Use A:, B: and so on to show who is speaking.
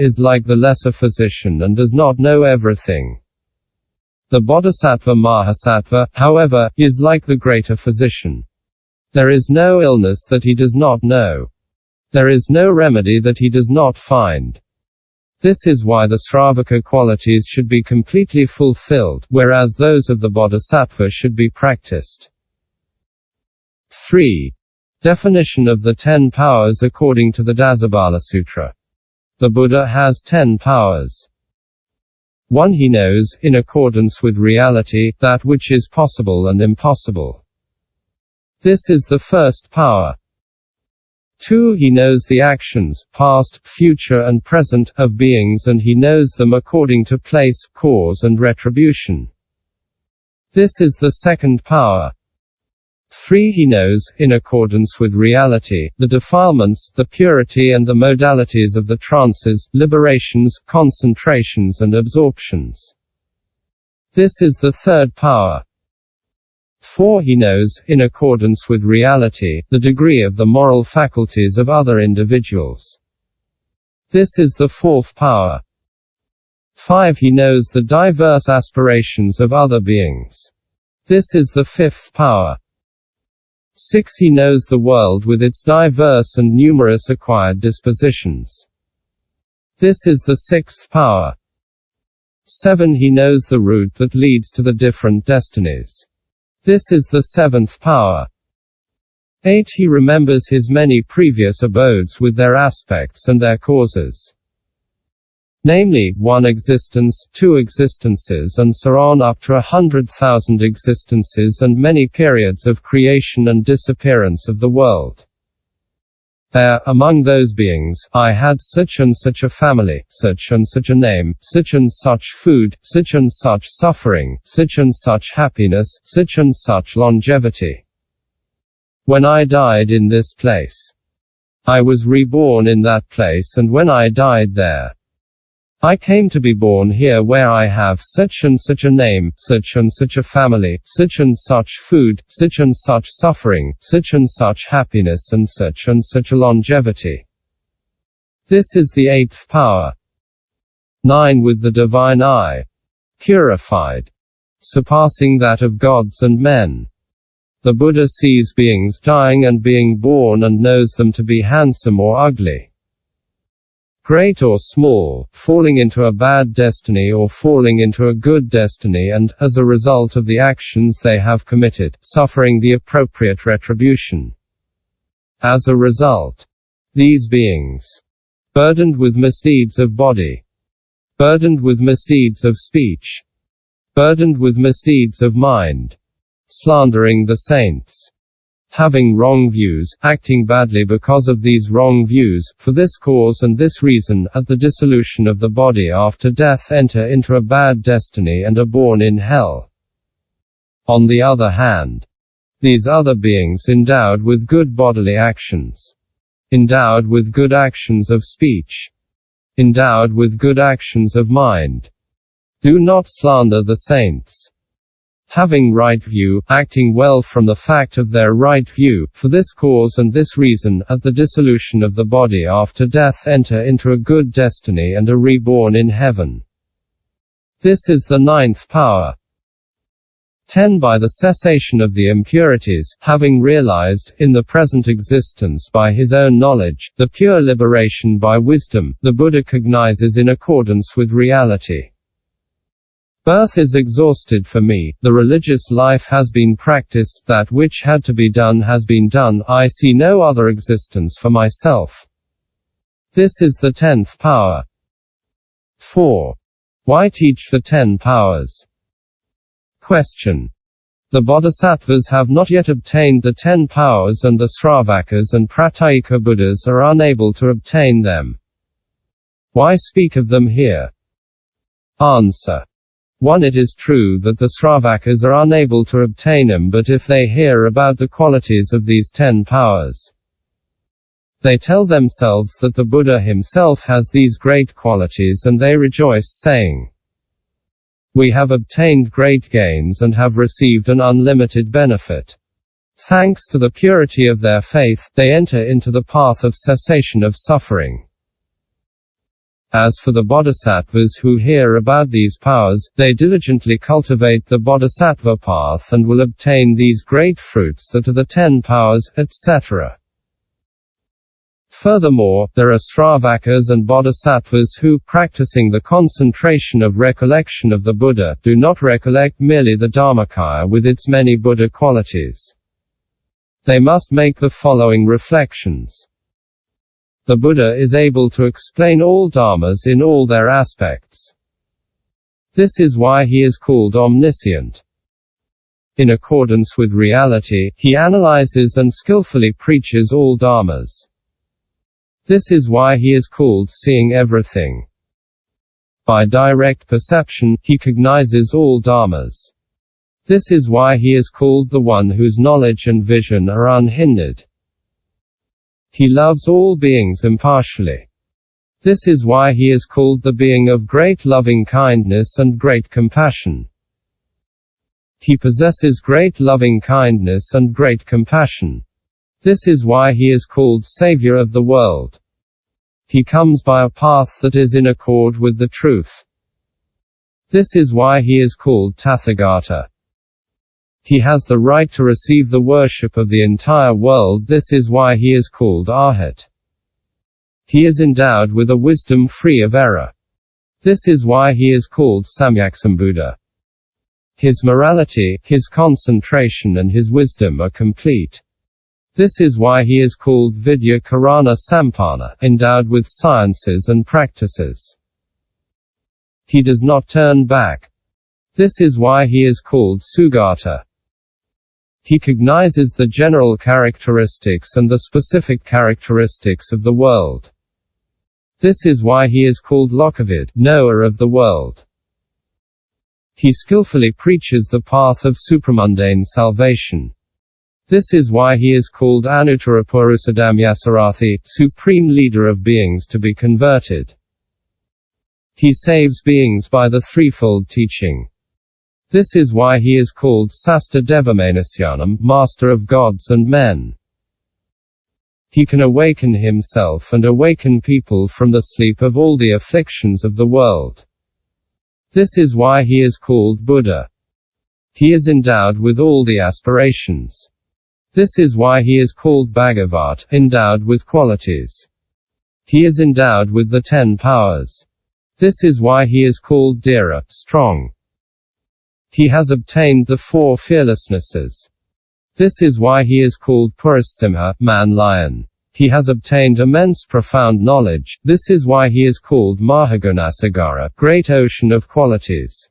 A: is like the lesser physician and does not know everything. The bodhisattva Mahasattva, however, is like the greater physician. There is no illness that he does not know. There is no remedy that he does not find. This is why the sravaka qualities should be completely fulfilled, whereas those of the bodhisattva should be practiced. 3. Definition of the 10 powers according to the Dasabala Sutra. The Buddha has 10 powers. 1. He knows, in accordance with reality, that which is possible and impossible. This is the first power. 2. He knows the actions, past, future and present, of beings and he knows them according to place, cause and retribution. This is the second power. 3. He knows, in accordance with reality, the defilements, the purity and the modalities of the trances, liberations, concentrations and absorptions. This is the third power. 4. He knows, in accordance with reality, the degree of the moral faculties of other individuals. This is the fourth power. 5. He knows the diverse aspirations of other beings. This is the fifth power. 6. He knows the world with its diverse and numerous acquired dispositions. This is the sixth power. 7. He knows the route that leads to the different destinies. This is the seventh power. 8. He remembers his many previous abodes with their aspects and their causes. Namely, 1 existence, 2 existences and so on up to 100,000 existences and many periods of creation and disappearance of the world. There, among those beings, I had such and such a family, such and such a name, such and such food, such and such suffering, such and such happiness, such and such longevity. When I died in this place, I was reborn in that place, and when I died there, I came to be born here where I have such and such a name, such and such a family, such and such food, such and such suffering, such and such happiness and such a longevity. This is the eighth power. 9. With the divine eye, purified, surpassing that of gods and men, the Buddha sees beings dying and being born and knows them to be handsome or ugly, great or small, falling into a bad destiny or falling into a good destiny and, as a result of the actions they have committed, suffering the appropriate retribution. As a result, these beings, burdened with misdeeds of body, burdened with misdeeds of speech, burdened with misdeeds of mind, slandering the saints, having wrong views, acting badly because of these wrong views, for this cause and this reason, at the dissolution of the body after death enter into a bad destiny and are born in hell. On the other hand, these other beings endowed with good bodily actions, endowed with good actions of speech, endowed with good actions of mind, do not slander the saints, having right view, acting well from the fact of their right view, for this cause and this reason, at the dissolution of the body after death enter into a good destiny and are reborn in heaven. This is the ninth power. 10. By the cessation of the impurities, having realized, in the present existence by his own knowledge, the pure liberation by wisdom, the Buddha cognizes in accordance with reality. Birth is exhausted for me, the religious life has been practiced, that which had to be done has been done, I see no other existence for myself. This is the 10th power. 4. Why teach the 10 powers? Question. The bodhisattvas have not yet obtained the 10 powers and the sravakas and pratyeka Buddhas are unable to obtain them. Why speak of them here? Answer. 1. It is true that the sravakas are unable to obtain them, but if they hear about the qualities of these 10 powers, they tell themselves that the Buddha himself has these great qualities and they rejoice, saying, "We have obtained great gains and have received an unlimited benefit." Thanks to the purity of their faith, they enter into the path of cessation of suffering. As for the bodhisattvas who hear about these powers, they diligently cultivate the bodhisattva path and will obtain these great fruits that are the 10 powers, etc. Furthermore, there are sravakas and bodhisattvas who, practicing the concentration of recollection of the Buddha, do not recollect merely the dharmakaya with its many Buddha qualities. They must make the following reflections. The Buddha is able to explain all dharmas in all their aspects. This is why he is called omniscient. In accordance with reality, he analyzes and skillfully preaches all dharmas. This is why he is called seeing everything. By direct perception, he cognizes all dharmas. This is why he is called the one whose knowledge and vision are unhindered. He loves all beings impartially. This is why he is called the being of great loving kindness and great compassion. He possesses great loving kindness and great compassion. This is why he is called Savior of the world. He comes by a path that is in accord with the truth. This is why he is called Tathagata. He has the right to receive the worship of the entire world. This is why he is called Arhat. He is endowed with a wisdom free of error. This is why he is called Samyaksambuddha. His morality, his concentration and his wisdom are complete. This is why he is called Vidya Karana Sampanna, endowed with sciences and practices. He does not turn back. This is why he is called Sugata. He cognizes the general characteristics and the specific characteristics of the world. This is why he is called Lokavid, knower of the world. He skillfully preaches the path of supramundane salvation. This is why he is called Anuttarapurusadamyasarathi, supreme leader of beings to be converted. He saves beings by the threefold teaching. This is why he is called Sasta Devamenasyanam, master of gods and men. He can awaken himself and awaken people from the sleep of all the afflictions of the world. This is why he is called Buddha. He is endowed with all the aspirations. This is why he is called Bhagavat, endowed with qualities. He is endowed with the 10 powers. This is why he is called Dhira, strong. He has obtained the 4 fearlessnesses. This is why he is called Purussimha, man-lion. He has obtained immense profound knowledge. This is why he is called Mahagunasagara, great ocean of qualities.